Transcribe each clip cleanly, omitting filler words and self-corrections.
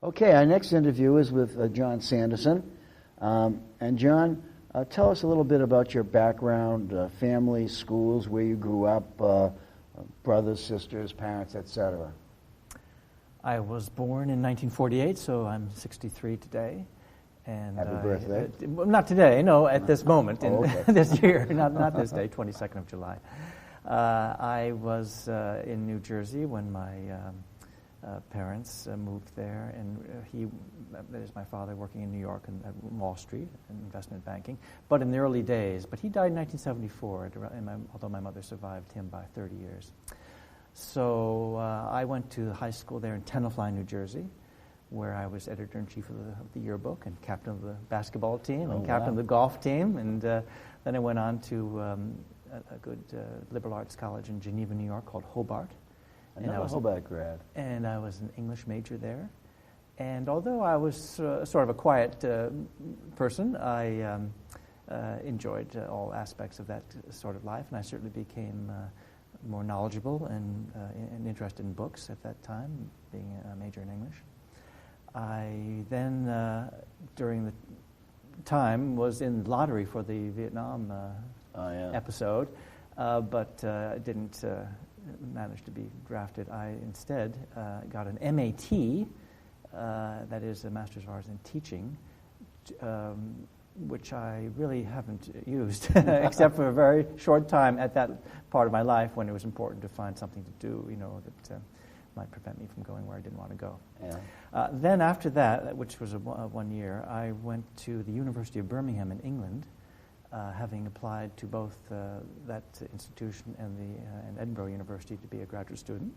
Okay, our next interview is with John Sanderson. And John, tell us a little bit about your background, family, schools, where you grew up, brothers, sisters, parents, etc. I was born in 1948, so I'm 63 today. And Happy birthday. Not today, no, at this moment, okay. this year, not this day, 22nd of July. I was in New Jersey when my parents moved there, and that is my father, working in New York and at Wall Street in investment banking, but in the early days. But he died in 1974, although my mother survived him by 30 years. So I went to high school there in Tenafly, New Jersey, where I was editor-in-chief of the yearbook and captain of the basketball team and captain of the golf team. And then I went on to a good liberal arts college in Geneva, New York, called Hobart. Another Hobart grad. And I was an English major there. And although I was sort of a quiet person, I enjoyed all aspects of that sort of life, and I certainly became more knowledgeable and interested in books at that time, being a major in English. I then, during the time, was in the lottery for the Vietnam episode, but didn't manage to be drafted. I instead got an MAT, that is a Master's of Arts in Teaching, which I really haven't used, except for a very short time at that part of my life when it was important to find something to do, that might prevent me from going where I didn't want to go. Yeah. Then after that, which was 1 year, I went to the University of Birmingham in England, having applied to both that institution and Edinburgh University to be a graduate student.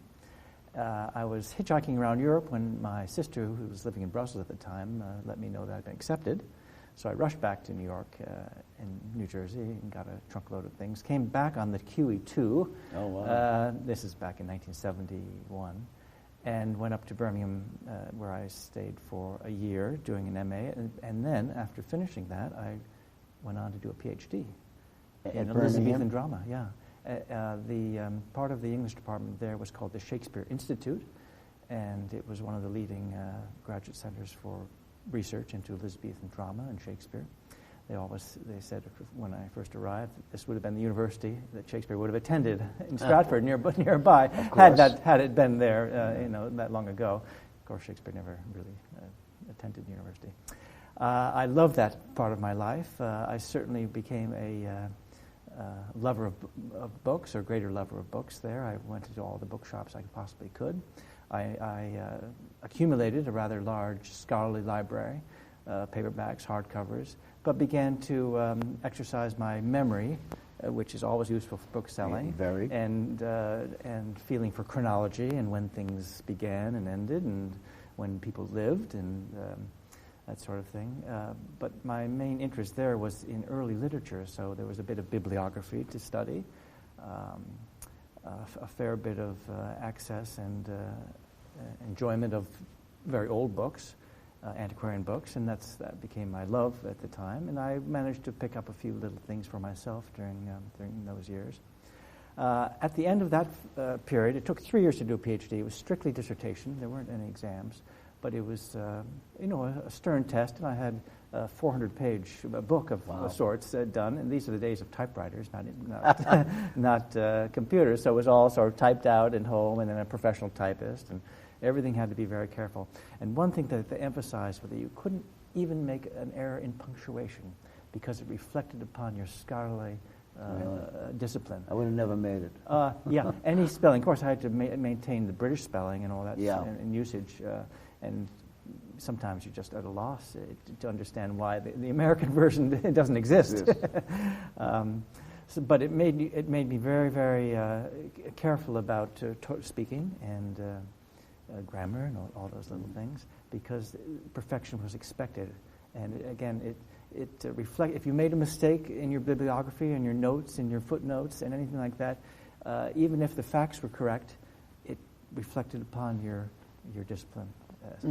I was hitchhiking around Europe when my sister, who was living in Brussels at the time, let me know that I'd been accepted. So I rushed back to New York and New Jersey and got a trunkload of things. Came back on the QE2. Oh, wow. This is back in 1971. And went up to Birmingham, where I stayed for a year doing an MA. And then, after finishing that, I went on to do a PhD in Elizabethan Drama. Yeah. The part of the English department there was called the Shakespeare Institute, and it was one of the leading graduate centers for research into Elizabethan drama and Shakespeare. They said when I first arrived, this would have been the university that Shakespeare would have attended in Stratford, nearby, had it been there, that long ago. Of course, Shakespeare never really attended the university. I loved that part of my life. I certainly became a lover of books, or greater lover of books there. I went to all the bookshops I possibly could. I accumulated a rather large scholarly library, paperbacks, hardcovers, but began to exercise my memory, which is always useful for book selling, and feeling for chronology and when things began and ended and when people lived and that sort of thing. But my main interest there was in early literature, so there was a bit of bibliography to study, a fair bit of access and enjoyment of very old books, antiquarian books, and that became my love at the time. And I managed to pick up a few little things for myself during those years. At the end of that period, it took 3 years to do a PhD. It was strictly dissertation. There weren't any exams, but it was a stern test, and I had a 400-page book of sorts done. And these are the days of typewriters, not computers. So it was all sort of typed out at home, and then a professional typist, and everything had to be very careful. And one thing that they emphasized was that you couldn't even make an error in punctuation because it reflected upon your scholarly discipline. I would have never made it. Yeah, any spelling. Of course, I had to maintain the British spelling and all that and usage. And sometimes you're just at a loss to understand why the American version doesn't exist. But it made me very, very careful about speaking and grammar and all those little things, because perfection was expected. And again, it reflect. If you made a mistake in your bibliography and your notes and your footnotes and anything like that, even if the facts were correct, it reflected upon your discipline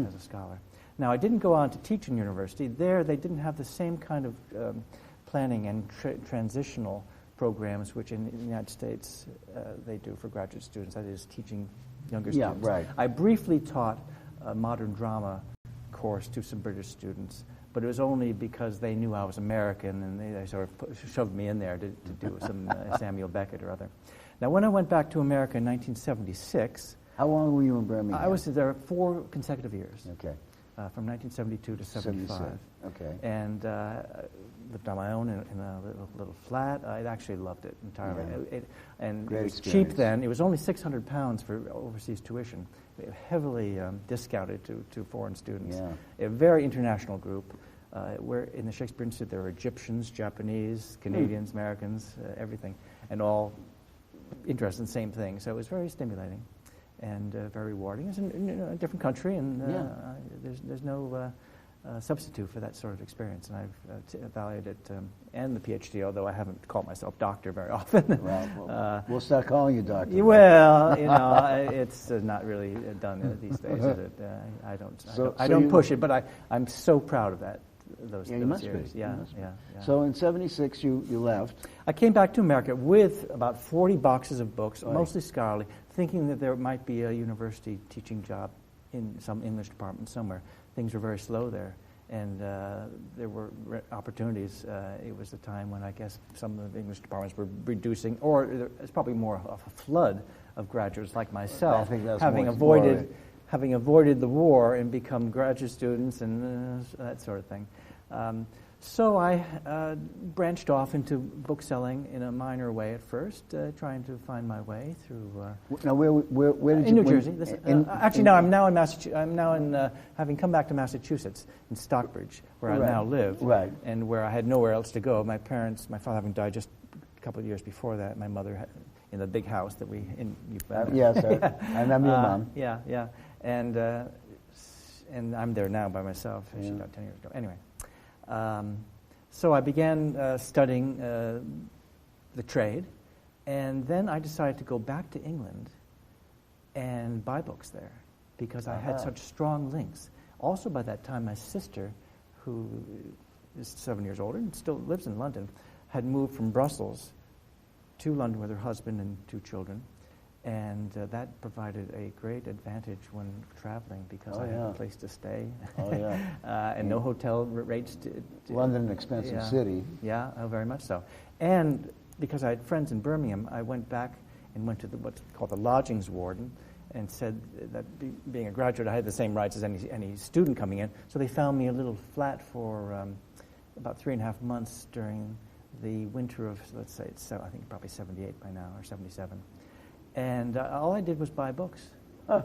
as a scholar. Now, I didn't go on to teach in university. There, they didn't have the same kind of planning and transitional programs, which in the United States they do for graduate students, that is, teaching younger students. Right. I briefly taught modern drama course to some British students, but it was only because they knew I was American, and they sort of shoved me in there to do some Samuel Beckett or other. Now, when I went back to America in 1976... How long were you in Birmingham? I was there 4 consecutive years. Okay. From 1972 to 75. Okay. And lived on my own in a little flat. I actually loved it entirely. Yeah. And Great it was experience. cheap then. It was only £600 for overseas tuition, heavily discounted to foreign students. Yeah. A very international group. Where in the Shakespeare Institute there were Egyptians, Japanese, Canadians, Americans, everything, and all interested in the same thing. So it was very stimulating and very rewarding. It's in a different country, and there's no substitute for that sort of experience. And I've valued it, and the PhD, although I haven't called myself doctor very often. Well, we'll start calling you doctor. Well, it's not really done these days, is it? I don't push it, but I'm so proud of that. Those you must years. be. Yeah. So in '76, you left. I came back to America with about 40 boxes of books, mostly scholarly, thinking that there might be a university teaching job in some English department somewhere. Things were very slow there, and there were opportunities. It was a time when I guess some of the English departments were reducing, or it's probably more of a flood of graduates like myself, I think that's having avoided the war and become graduate students and that sort of thing. So I branched off into bookselling in a minor way at first, trying to find my way through. Now, where did in you? New Jersey. I'm now in Massachusetts. I'm now in having come back to Massachusetts in Stockbridge, where I now live, and where I had nowhere else to go. My father having died just a couple of years before that. My mother in the big house that yes, I remember your mom. Yeah, and I'm there now by myself. She died 10 years ago. Anyway. So I began studying the trade, and then I decided to go back to England and buy books there because I had such strong links. Also by that time, my sister, who is 7 years older and still lives in London, had moved from Brussels to London with her husband and 2 children. And that provided a great advantage when traveling because I had a place to stay and no hotel rates. London, an expensive city. Yeah, very much so. And because I had friends in Birmingham, I went back and went to what's called the lodgings warden and said that being a graduate, I had the same rights as any student coming in. So they found me a little flat for about 3.5 months during the winter of, let's say, I think probably 78 by now, or 77. And all I did was buy books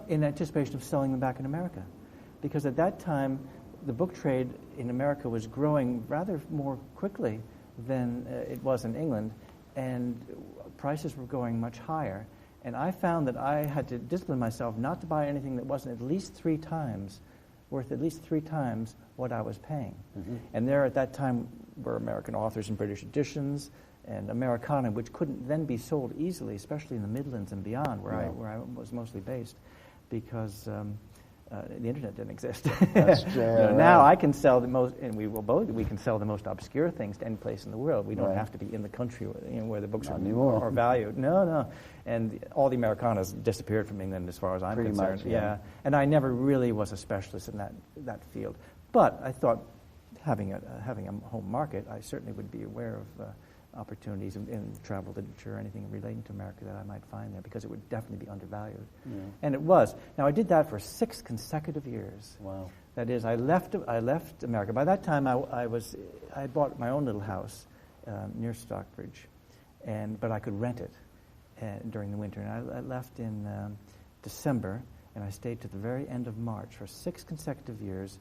in anticipation of selling them back in America. Because at that time, the book trade in America was growing rather more quickly than it was in England, and prices were going much higher. And I found that I had to discipline myself not to buy anything that wasn't at least 3 times, worth at least 3 times what I was paying. Mm-hmm. And there at that time were American authors and British editions, and Americana, which couldn't then be sold easily, especially in the Midlands and beyond, where I was mostly based, because the internet didn't exist. That's true. Now I can sell the most, and we can sell the most obscure things to any place in the world. We don't have to be in the country where the books are valued. No. And all the Americanas disappeared from England as far as I'm concerned. Pretty much, And I never really was a specialist in that field. But I thought, having a home market, I certainly would be aware of opportunities in travel literature or anything relating to America that I might find there, because it would definitely be undervalued. Yeah. And it was. Now, I did that for 6 consecutive years. Wow. That is, I left America. By that time, I bought my own little house near Stockbridge, but I could rent it during the winter. And I left in December, and I stayed to the very end of March for 6 consecutive years,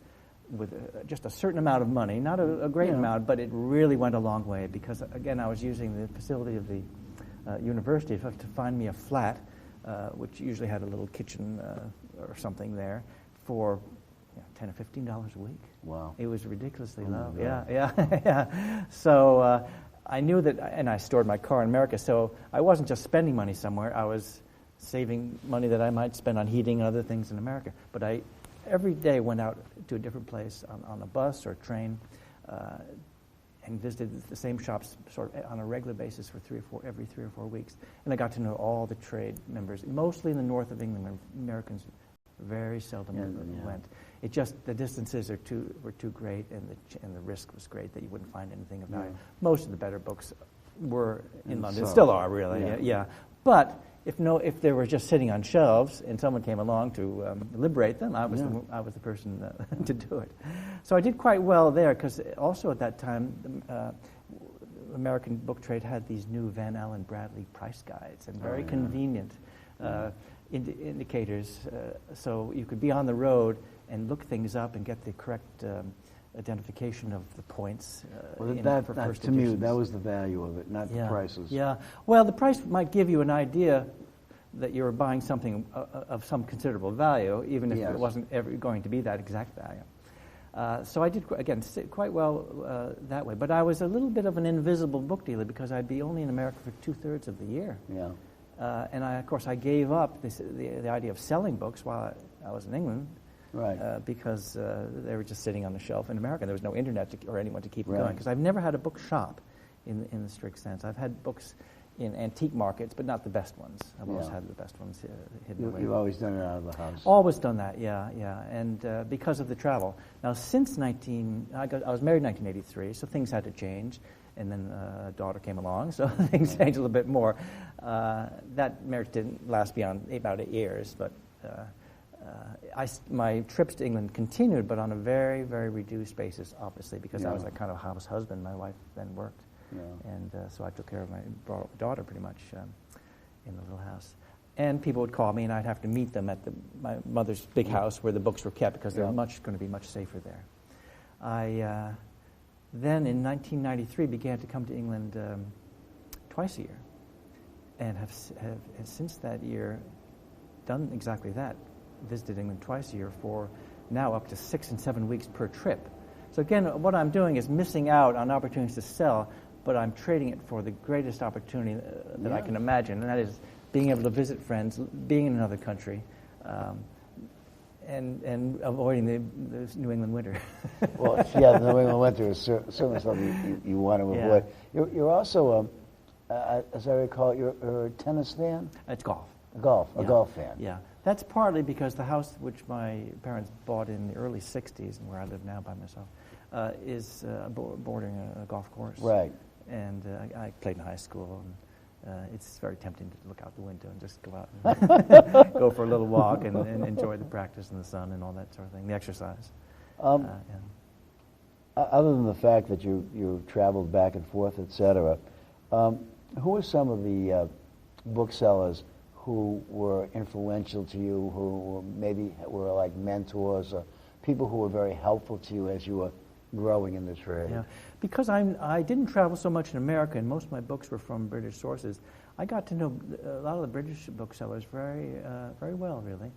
with just a certain amount of money, not a great amount, but it really went a long way, because, again, I was using the facility of the university to find me a flat, which usually had a little kitchen or something there, for $10 or $15 a week. Wow. It was ridiculously low. Yeah. So I knew that, and I stored my car in America, so I wasn't just spending money somewhere, I was saving money that I might spend on heating and other things in America. But I every day went out to a different place on a bus or a train and visited the same shops sort of on a regular basis for every 3 or 4 weeks. And I got to know all the trade members, mostly in the north of England, where Americans very seldom went. It just, the distances were too great, and the risk was great that you wouldn't find anything of value. Most of the better books were in London, still are really, yeah. But if they were just sitting on shelves and someone came along to liberate them, I was the person to do it. So I did quite well there, because also at that time, American book trade had these new Van Allen Bradley price guides and very convenient indicators, so you could be on the road and look things up and get the correct identification of the points. To me, that was the value of it, not the prices. Yeah. Well, the price might give you an idea that you were buying something of some considerable value, even if it wasn't ever going to be that exact value. So I did, again, quite well that way. But I was a little bit of an invisible book dealer, because I'd be only in America for 2/3 of the year. Yeah. And of course, I gave up the idea of selling books while I was in England. Right. Because they were just sitting on the shelf in America. There was no internet or anyone to keep going. Because I've never had a book shop in the strict sense. I've had books in antique markets, but not the best ones. I've always had the best ones hidden away. You've always done it out of the house. Always done that, yeah. And because of the travel. Now, since I was married in 1983, so things had to change. And then a daughter came along, so things changed a little bit more. That marriage didn't last beyond about 8 years, but my trips to England continued, but on a very, very reduced basis, obviously, because I was that kind of house husband. My wife then worked, and so I took care of my daughter pretty much in the little house. And people would call me, and I'd have to meet them at my mother's big house where the books were kept, because they're going to be much safer there. I then, in 1993, began to come to England twice a year, and have since that year done exactly that. Visited England twice a year for now up to 6 and 7 weeks per trip. So again, what I'm doing is missing out on opportunities to sell, but I'm trading it for the greatest opportunity that I can imagine, and that is being able to visit friends, being in another country, and avoiding the New England winter. Well, the New England winter is certainly something you want to avoid. You're also, as I recall, you're a tennis fan? It's golf. A golf fan. Yeah. That's partly because the house which my parents bought in the early 60s, and where I live now by myself, is bordering a golf course. Right. And I played in high school, and it's very tempting to look out the window and just go out and go for a little walk and enjoy the practice in the sun and all that sort of thing, the exercise. Other than the fact that you traveled back and forth, etc., who are some of the booksellers who were influential to you, who maybe were like mentors, or people who were very helpful to you as you were growing in the trade? Yeah, because I didn't travel so much in America, and most of my books were from British sources. I got to know a lot of the British booksellers very well, really,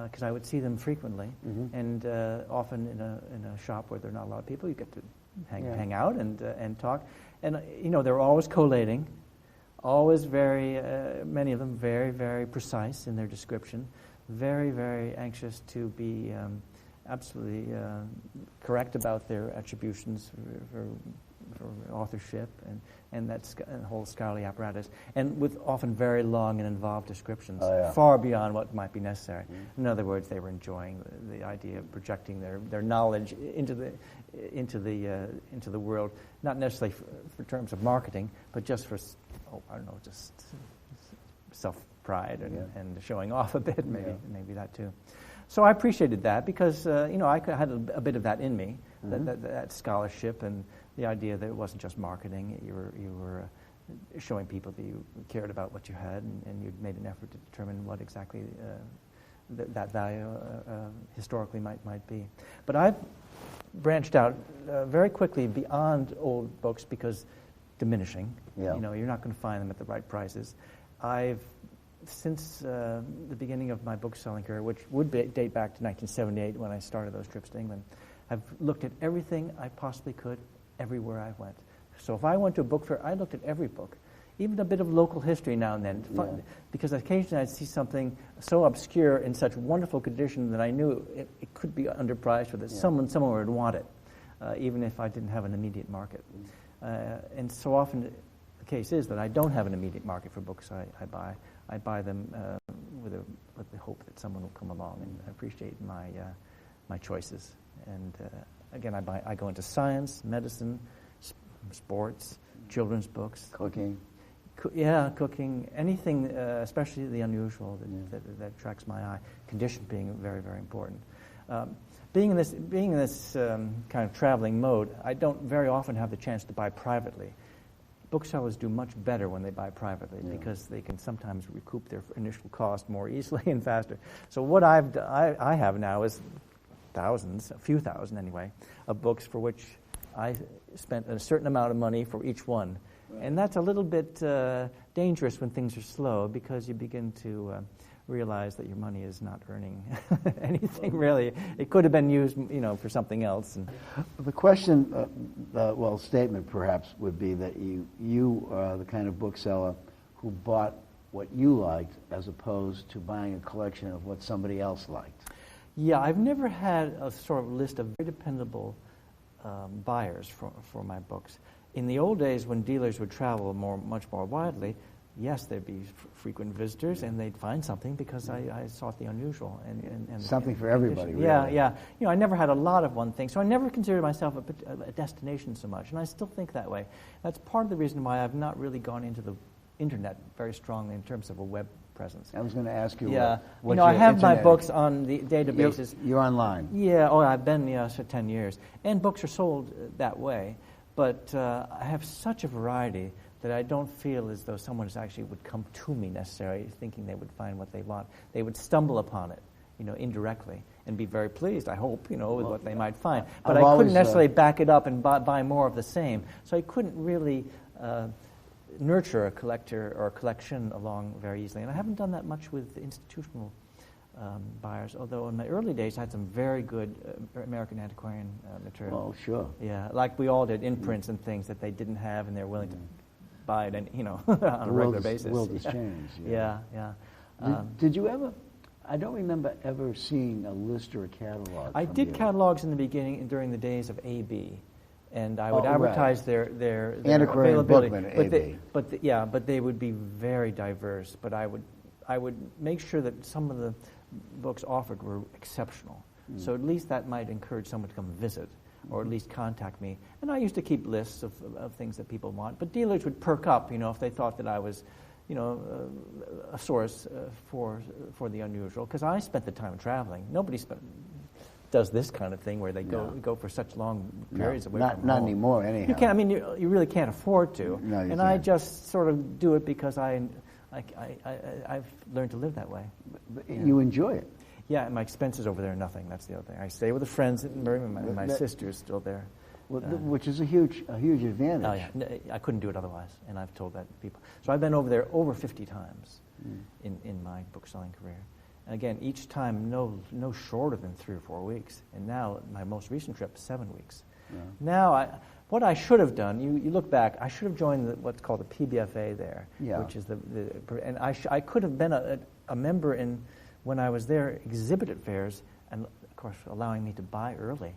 because I would see them frequently, and often in a shop where there are not a lot of people, you get to hang out and talk, and they were always collating. Always many of them very, very precise in their description, very, very anxious to be absolutely correct about their attributions for authorship and that whole scholarly apparatus, and with often very long and involved descriptions, far beyond what might be necessary. In other words, they were enjoying the idea of projecting their knowledge into the world, not necessarily for terms of marketing, but just for just self-pride and showing off a bit, maybe that too. So I appreciated that because I had a bit of that in me, that scholarship and the idea that it wasn't just marketing. You were showing people that you cared about what you had, and you'd made an effort to determine what exactly that value historically might be. But I've branched out very quickly beyond old books because diminishing. You're not going to find them at the right prices. I've since the beginning of my book selling career, which would date back to 1978 when I started those trips to England, I've looked at everything I possibly could everywhere I went. So if I went to a book fair, I looked at every book, even a bit of local history now and then, because occasionally I'd see something so obscure in such wonderful condition that I knew it could be underpriced or that someone would want it, even if I didn't have an immediate market. And so often the case is that I don't have an immediate market for books I buy. I buy them with the hope that someone will come along and appreciate my choices. And again, I go into science, medicine, sports, children's books. Cooking. Cooking, anything, especially the unusual that attracts my eye. Condition being very, very important. Being in this kind of traveling mode, I don't very often have the chance to buy privately. Booksellers do much better when they buy privately because they can sometimes recoup their initial cost more easily and faster. So what I have now is thousands, a few thousand anyway, of books for which I spent a certain amount of money for each one. Right. And that's a little bit dangerous when things are slow because you begin to realize that your money is not earning anything really. It could have been used, for something else. And the question, statement perhaps would be that you are the kind of bookseller who bought what you liked as opposed to buying a collection of what somebody else liked. Yeah, I've never had a sort of list of very dependable buyers for my books. In the old days when dealers would travel much more widely, yes, there'd be frequent visitors, and they'd find something because I sought the unusual and something for everybody. Really. Yeah. I never had a lot of one thing, so I never considered myself a destination so much, and I still think that way. That's part of the reason why I've not really gone into the internet very strongly in terms of a web presence. I was going to ask you. Yeah, I have my books on the databases. You're online. Yeah. Oh, I've been for 10 years, and books are sold that way. But I have such a variety that I don't feel as though someone actually would come to me necessarily thinking they would find what they want. They would stumble upon it, indirectly, and be very pleased, I hope, with what they might find. But I couldn't necessarily back it up and buy more of the same. So I couldn't really nurture a collector or a collection along very easily. And I haven't done that much with institutional buyers, although in my early days I had some very good American Antiquarian material. Oh, sure. Yeah, like we all did, imprints and things that they didn't have and they're willing to buy it, on a regular basis. The world has changed. Yeah. Did you ever? I don't remember ever seeing a list or a catalog. I did catalogs in the beginning during the days of AB, and I would advertise their Antiquarian availability. Bookman, but they would be very diverse. But I would make sure that some of the books offered were exceptional. So at least that might encourage someone to come visit, or at least contact me. And I used to keep lists of things that people want. But dealers would perk up, if they thought that I was, a source for the unusual. Because I spent the time traveling. Nobody does this kind of thing where they go for such long periods away from home. Not anymore, anyhow. You can't. I mean, you really can't afford to. No, you can't. I just sort of do it because I've learned to live that way. But you enjoy it. Yeah, and my expenses over there are nothing. That's the other thing. I stay with the friends in Birmingham, and my sister is still there. Well, which is a huge advantage. Oh, yeah. I couldn't do it otherwise, and I've told that to people. So I've been over there over 50 times in my book-selling career. And again, each time no shorter than 3 or 4 weeks. And now, my most recent trip, 7 weeks. Yeah. Now, what I should have done, you look back, I should have joined what's called the PBFA there, which is and I could have been a member when I was there, exhibit at fairs, and of course allowing me to buy early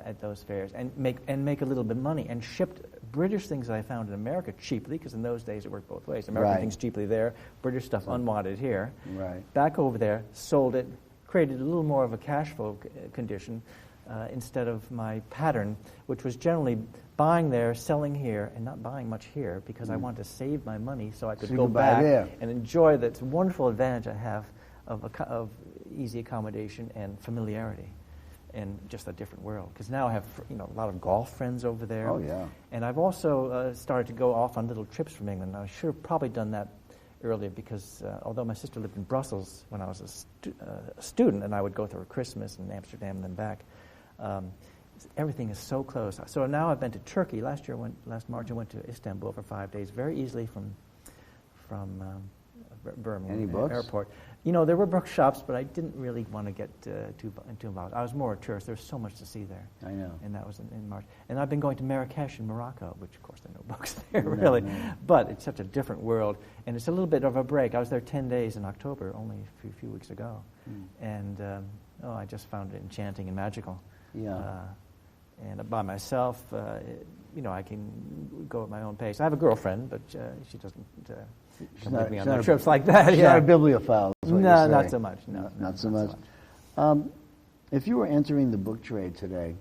at those fairs and make a little bit of money, and shipped British things that I found in America cheaply, because in those days it worked both ways. American things cheaply there, British stuff unwanted here. Right. Back over there, sold it, created a little more of a cash flow condition instead of my pattern, which was generally buying there, selling here, and not buying much here because I wanted to save my money so I could go back and enjoy that wonderful advantage I have of easy accommodation and familiarity, and just a different world. Because now I have a lot of golf friends over there. Oh yeah. And I've also started to go off on little trips from England. I should have probably done that earlier because although my sister lived in Brussels when I was a student, and I would go through Christmas in Amsterdam and then back. Everything is so close. So now I've been to Turkey. Last March I went to Istanbul for 5 days, very easily from Birmingham Airport. There were bookshops, but I didn't really want to get too involved. I was more a tourist. There's so much to see there. I know. And that was in March. And I've been going to Marrakesh in Morocco, which of course there are no books there really. No. But it's such a different world, and it's a little bit of a break. I was there 10 days in October, only a few weeks ago, and I just found it enchanting and magical. Yeah. And by myself, I can go at my own pace. I have a girlfriend, but she doesn't come with me on trips like that. She's not a bibliophile. No, not so much. No, not so much. If you were entering the book trade today,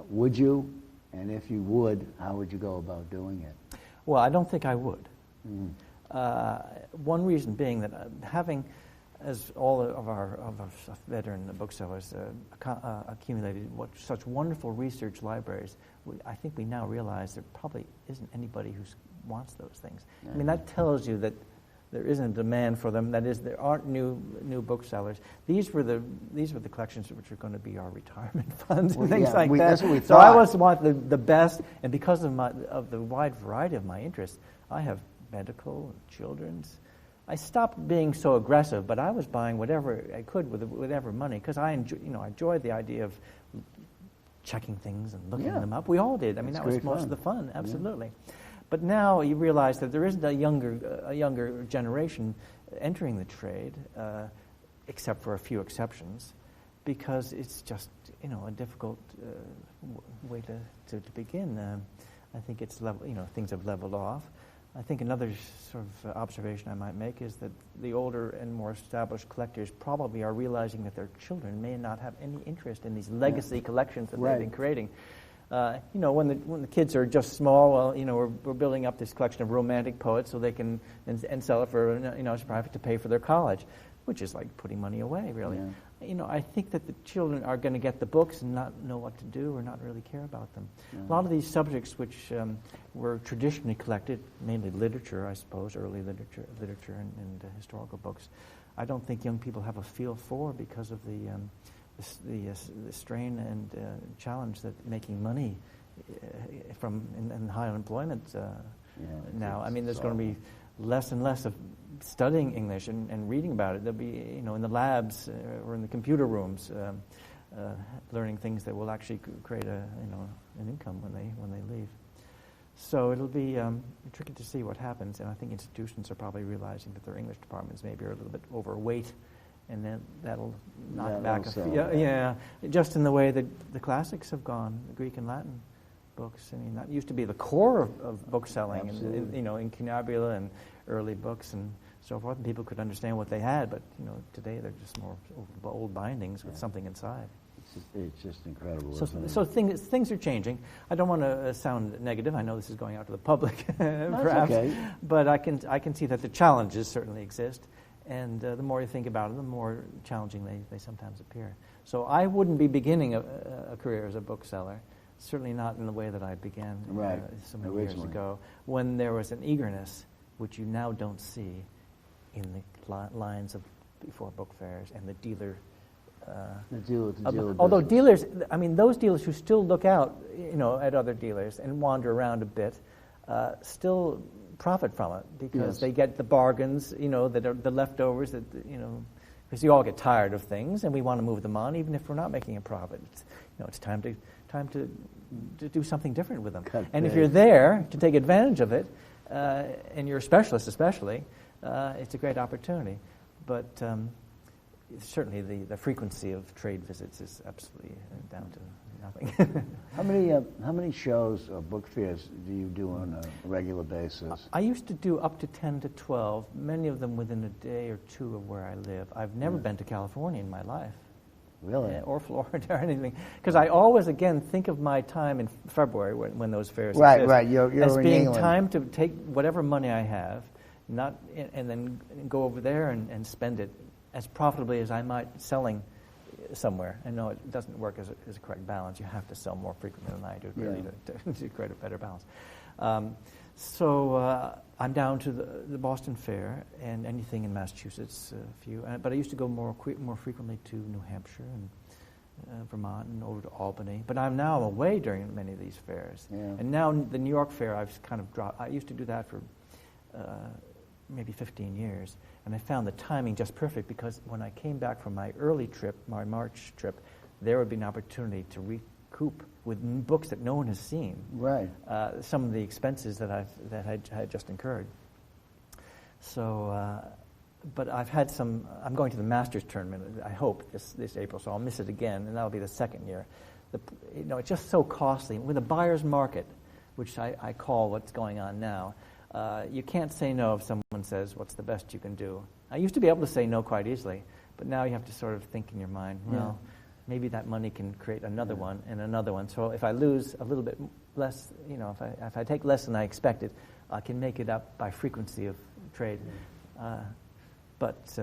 would you? And if you would, how would you go about doing it? Well, I don't think I would. Mm. One reason being that having, as all of our veteran booksellers accumulated such wonderful research libraries, I think we now realize there probably isn't anybody who wants those things. I mean, that tells you that there isn't a demand for them. That is, there aren't new booksellers. These were the collections which are going to be our retirement funds and things like that. That's what we thought. So I always want the best, and because of the wide variety of my interests, I have medical, children's. I stopped being so aggressive, but I was buying whatever I could with whatever money because I enjoyed the idea of checking things and looking them up. We all did. I mean, that was most of the fun. Absolutely. Yeah. But now you realize that there isn't a younger generation entering the trade, except for a few exceptions, because it's just a difficult way to begin. I think it's things have leveled off. I think another sort of observation I might make is that the older and more established collectors probably are realizing that their children may not have any interest in these legacy collections that they've been creating. When the kids are just small, we're building up this collection of romantic poets so they can and sell it for private to pay for their college, which is like putting money away, really. Yeah. I think that the children are going to get the books and not know what to do or not really care about them. Yeah. A lot of these subjects which were traditionally collected, mainly literature, I suppose, early literature and historical books, I don't think young people have a feel for because of the strain and challenge that making money from in high unemployment now. I mean, there's going to be less and less of studying English and reading about it. There'll be, in the labs or in the computer rooms, learning things that will actually create an income when they leave. So it'll be tricky to see what happens, and I think institutions are probably realizing that their English departments maybe are a little bit overweight, and then that'll knock back a few. Just in the way that the classics have gone, the Greek and Latin books. I mean, that used to be the core of book selling, and in cunabula and early books and so forth, and people could understand what they had, but today they're just more old bindings with something inside. It's just incredible. So things are changing. I don't want to sound negative. I know this is going out to the public, perhaps, but I can see that the challenges certainly exist, and the more you think about them, the more challenging they sometimes appear. So I wouldn't be beginning a career as a bookseller. Certainly not in the way that I began so many years ago, when there was an eagerness which you now don't see in the lines of before book fairs and the dealer. Although dealers, I mean, those dealers who still look out, at other dealers and wander around a bit, still profit from it because they get the bargains, that are the leftovers that, because you all get tired of things and we want to move them on, even if we're not making a profit. It's time to do something different with them. And if you're there to take advantage of it, and you're a specialist especially, it's a great opportunity. But certainly the frequency of trade visits is absolutely down to nothing. How many shows or book fairs do you do on a regular basis? I used to do up to 10 to 12, many of them within a day or two of where I live. I've never been to California in my life. Really? Or Florida or anything. Because I always, again, think of my time in February when those fairs exist. Right. You're as in being England. Time to take whatever money I have, and then go over there and spend it as profitably as I might selling somewhere. I know it doesn't work as a correct balance. You have to sell more frequently than I do really to create a better balance. So I'm down to the Boston Fair and anything in Massachusetts, a few. But I used to go more frequently to New Hampshire and Vermont and over to Albany. But I'm now away during many of these fairs. Yeah. And now the New York Fair, I've kind of dropped. I used to do that for maybe 15 years. And I found the timing just perfect because when I came back from my early trip, my March trip, there would be an opportunity to recoup with books that no one has seen. Right. Some of the expenses that I had just incurred. So, but I've had some. I'm going to the Masters tournament. I hope this April, so I'll miss it again, and that'll be the second year. It's just so costly with a buyer's market, which I call what's going on now. You can't say no if someone says, "What's the best you can do?" I used to be able to say no quite easily, but now you have to sort of think in your mind, well, maybe that money can create another one and another one. So if I lose a little bit less, if I take less than I expected, I can make it up by frequency of trade. But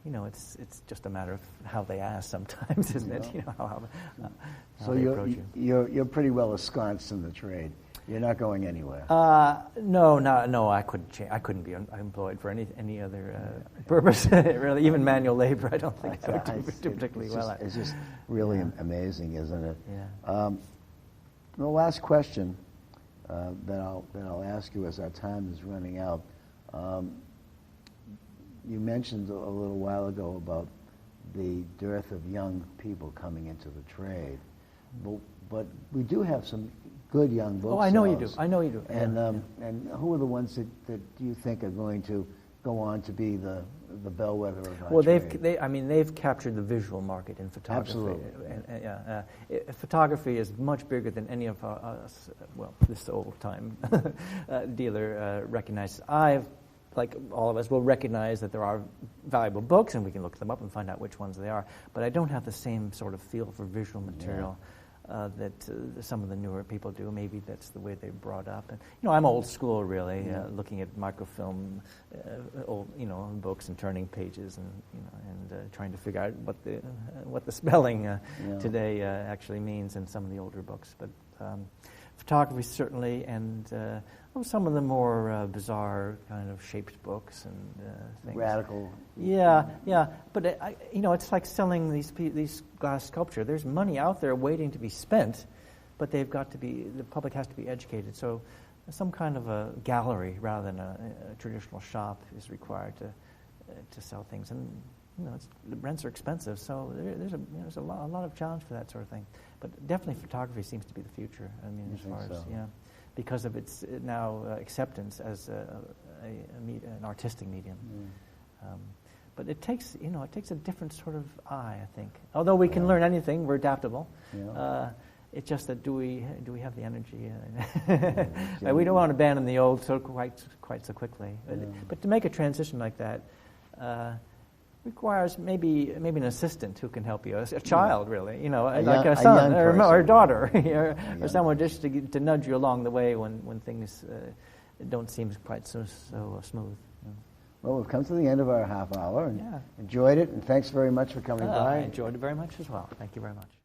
it's just a matter of how they ask sometimes, isn't it? How so they approach you. You're pretty well ensconced in the trade. You're not going anywhere. No. I couldn't be employed for any other purpose. Really, even manual labor. I don't think I would do particularly well. It's just really amazing, isn't it? Yeah. The last question that I'll ask you as our time is running out. You mentioned a little while ago about the dearth of young people coming into the trade, but we do have some good young booksellers. Oh, I know you do. And who are the ones that you think are going to go on to be the bellwether of our trade? They've captured the visual market in photography. Absolutely. Photography is much bigger than any of us. Well, this old-time dealer recognizes. Like all of us, will recognize that there are valuable books, and we can look them up and find out which ones they are. But I don't have the same sort of feel for visual material that some of the newer people do. Maybe that's the way they're brought up. And I'm old school, really, looking at microfilm, old books and turning pages, and trying to figure out what the spelling today actually means in some of the older books. But photography certainly, and some of the more bizarre kind of shaped books and things. Radical. Yeah. But it's like selling these glass sculpture. There's money out there waiting to be spent, but the public has to be educated. So some kind of a gallery rather than a traditional shop is required to sell things. And the rents are expensive, so there's a lot of challenge for that sort of thing. But definitely photography seems to be the future. Because of its now acceptance as an artistic medium. But it takes a different sort of eye, I think. Although we can learn anything, we're adaptable. It's just that do we have the energy? We don't want to abandon the old quite so quickly. But to make a transition like that requires maybe an assistant who can help you, a child, really, like a son or a daughter, or someone just to nudge you along the way when things don't seem quite so smooth. Well, we've come to the end of our half hour, and enjoyed it, and thanks very much for coming by. I enjoyed it very much as well. Thank you very much.